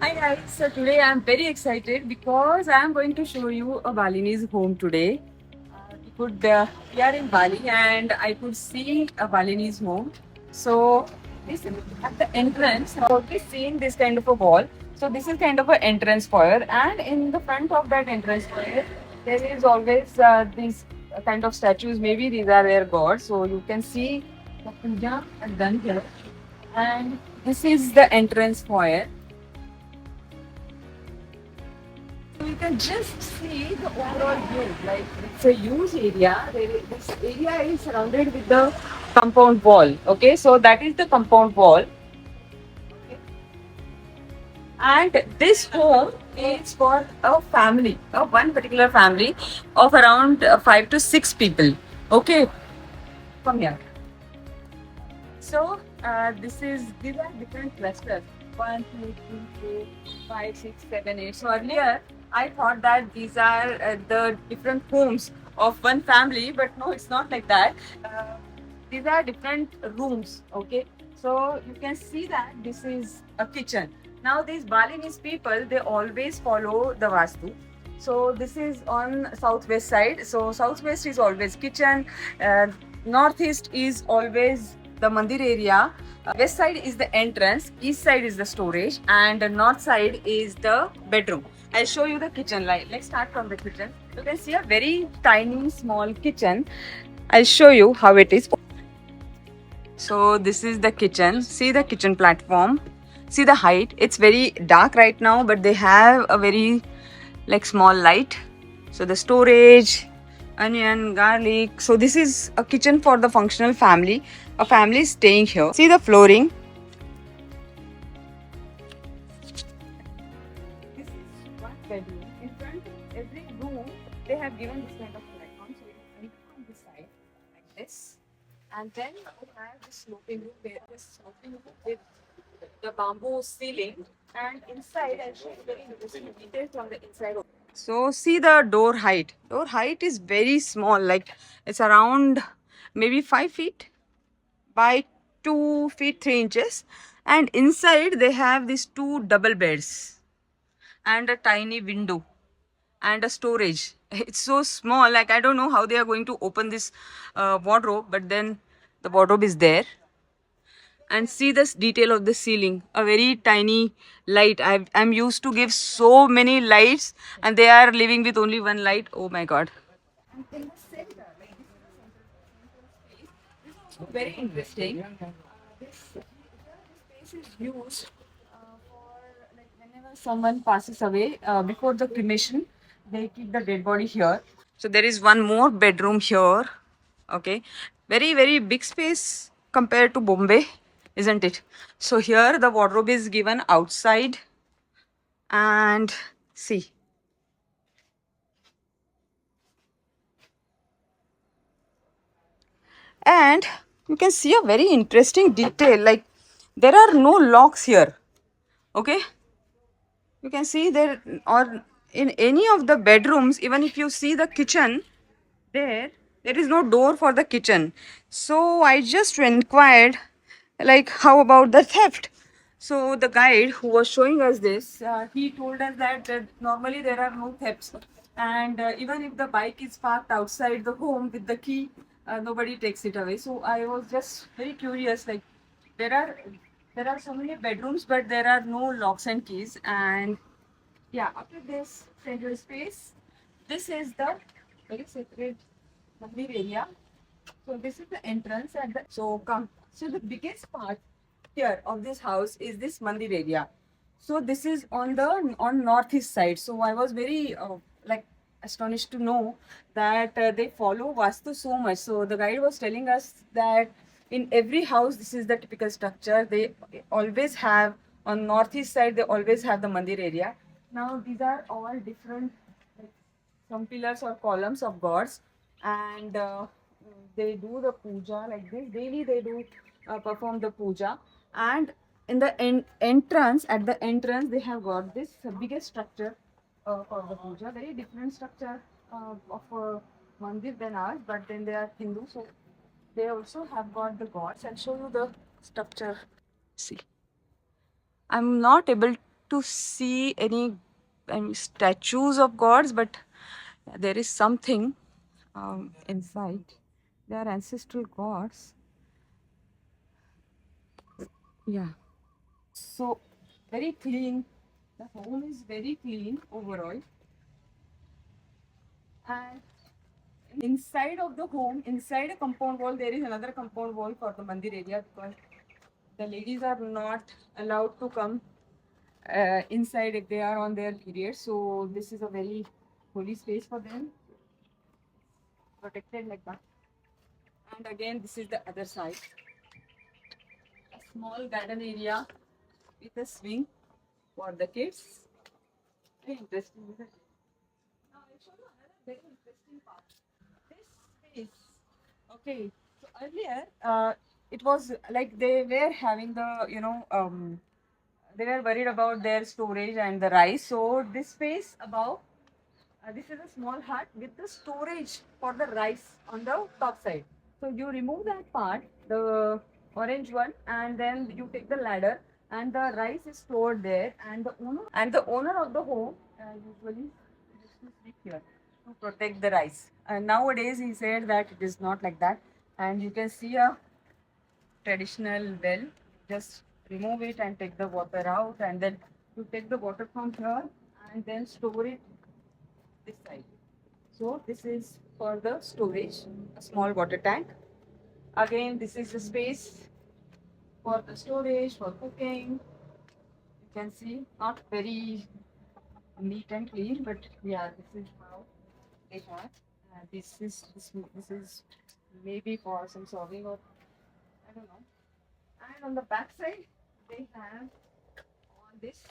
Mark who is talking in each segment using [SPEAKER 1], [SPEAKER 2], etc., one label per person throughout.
[SPEAKER 1] Hi guys, so today I'm very excited because I'm going to show you a Balinese home today. We are in Bali and I could see a Balinese home. So this is at the entrance. I've always seen this kind of a wall. So this is kind of an entrance foyer, and in the front of that entrance foyer, there is always these kind of statues. Maybe these are their gods. So you can see the puja done here, and this is the entrance foyer. You can just see the overall view. Like it's a huge area. This area is surrounded with the compound wall. Okay, so that is the compound wall. Okay. And this home is for a family, one particular family of around 5 to 6 people. Okay, come here. So these are different clusters. 1, 2, 3, 4, 5, 6, 7, 8. So earlier I thought that these are the different homes of one family, but no, it's not like that. Uh, these are different rooms. Okay, so you can see that this is a kitchen. Now these Balinese people, they always follow the Vastu. So this is on southwest side. So southwest is always kitchen. Uh, Northeast is always the Mandir area. West side is the entrance, east side is the storage, and the north side is the bedroom. I'll show you the kitchen. Let's start from the kitchen. You can see a very tiny, small kitchen. I'll show you how it is. So this is the kitchen. See the kitchen platform. See the height. It's very dark right now, but they have a very small light. So the storage, onion, garlic. So this is a kitchen for the functional family. A family is staying here. See the flooring. This is one bedroom. In front of every room, they have given this kind of platform. So you can enter from this side like this. And then we have the sloping roof where the sloping roof with the bamboo ceiling. And inside, I'll show you very interesting details on the inside. So see the door height. Door height is very small, like it's around maybe 5 feet by 2 feet 3 inches. And inside they have these two double beds and a tiny window and a storage. It's so small, like I don't know how they are going to open this wardrobe, but then the wardrobe is there. And see this detail of the ceiling, a very tiny light. I'm used to give so many lights, and they are living with only one light. Oh my god. And in the center, like this is the central space. This is also very interesting. This space is used for, like, whenever someone passes away, before the cremation, they keep the dead body here. So there is one more bedroom here. Okay, very big space compared to Bombay, isn't it? So here the wardrobe is given outside, and see. And you can see a very interesting detail, like there are no locks here. Okay, you can see there, or in any of the bedrooms, even if you see the kitchen, there is no door for the kitchen. So I just inquired, like, how about the theft? So the guide who was showing us this, he told us that normally there are no thefts, and even if the bike is parked outside the home with the key, nobody takes it away. So I was just very curious, like, there are there are so many bedrooms, but there are no locks and keys. And yeah, after this central space, this is the very separate Mandir area. So this is the entrance and the, so come. So the biggest part here of this house is this Mandir area. So this is on the northeast side. So I was very like astonished to know that they follow Vastu so much. So the guide was telling us that in every house this is the typical structure. They always have on northeast side. They always have the Mandir area. Now these are all different, like, some pillars or columns of gods, and they do the puja like this daily. They do perform the puja, and in the entrance, at the entrance, they have got this biggest structure for the puja. Very different structure of a mandir than ours, but then they are Hindu, so they also have got the gods. I'll show you the structure. See, I'm not able to see any statues of gods, but there is something inside. They are ancestral gods. Yeah. So very clean. The home is very clean overall. And inside of the home, inside a compound wall, there is another compound wall for the Mandir area because the ladies are not allowed to come inside if they are on their period. So this is a very holy space for them, protected like that. And again, this is the other side, a small garden area with a swing for the kids. Very interesting, isn't it? Now I'll show you another very interesting part. This space. Okay, so earlier, it was like they were having the, they were worried about their storage and the rice. So this space above, this is a small hut with the storage for the rice on the top side. So you remove that part, the orange one, and then you take the ladder, and the rice is stored there. And the owner of the home usually used to sleep here to protect the rice. And nowadays, he said that it is not like that, and you can see a traditional well. Just remove it and take the water out, and then you take the water from here and then store it this side. So this is for the storage, a small water tank. Again, this is the space for the storage, for cooking. You can see not very neat and clean, but yeah, this is how they have. This is maybe for some serving or I don't know. And on the back side, they have all this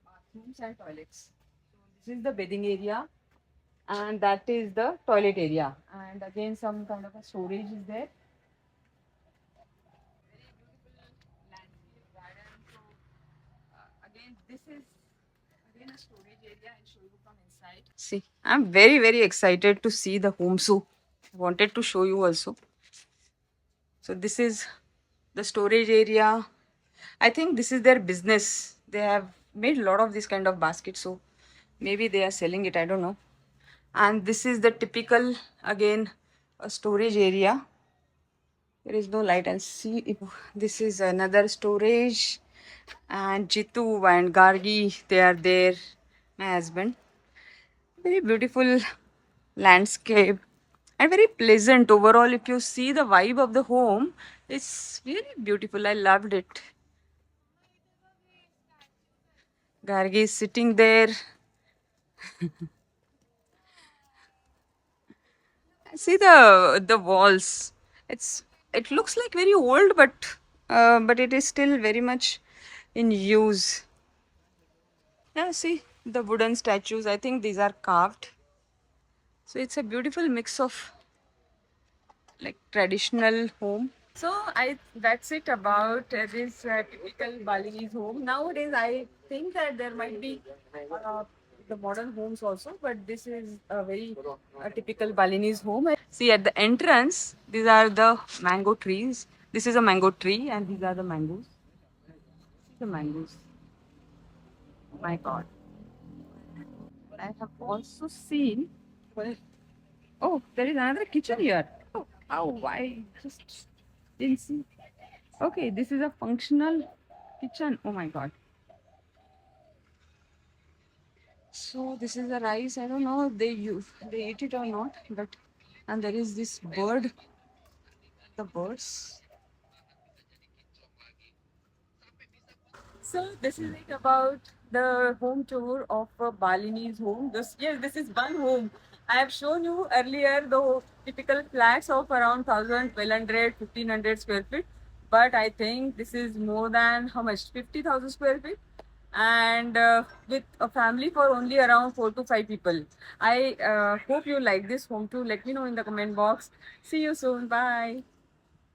[SPEAKER 1] bathrooms and toilets. So this is the bathing area, and that is the toilet area. And again, some kind of a storage is there. Very beautiful landscape garden. So again, this is again a storage area. I'll show you from inside. See, I'm very excited to see the home. So I wanted to show you also. So this is the storage area. I think this is their business. They have made a lot of this kind of baskets. So maybe they are selling it. I don't know. And this is the typical, again, a storage area. There is no light. I'll see if this is another storage. And Jitu and Gargi, they are there. My husband. Very beautiful landscape and very pleasant overall. If you see the vibe of the home, it's very beautiful. I loved it. Gargi is sitting there. See the walls. It looks like very old, but it is still very much in use. Yeah, see the wooden statues. I think these are carved. So it's a beautiful mix of like traditional home. So I that's it about this typical Balinese home. Nowadays, I think that there might be uh, the modern homes also, but this is a very typical Balinese home. See at the entrance, these are the mango trees. This is a mango tree, and these are the mangoes. See the mangoes. My God, I have also seen. Well, oh, there is another kitchen here. Oh, how I just didn't see. Okay, this is a functional kitchen. Oh my God. So this is the rice. I don't know if they eat it or not, but and there is this bird. The birds. So this is it about the home tour of a Balinese home. This is one home. I have shown you earlier the typical flats of around 1000, 1200, 1500 square feet. But I think this is more than how much? 50,000 square feet. And with a family for only around 4 to 5 people. I hope you like this home tour. Let me know in the comment box. See you soon. Bye.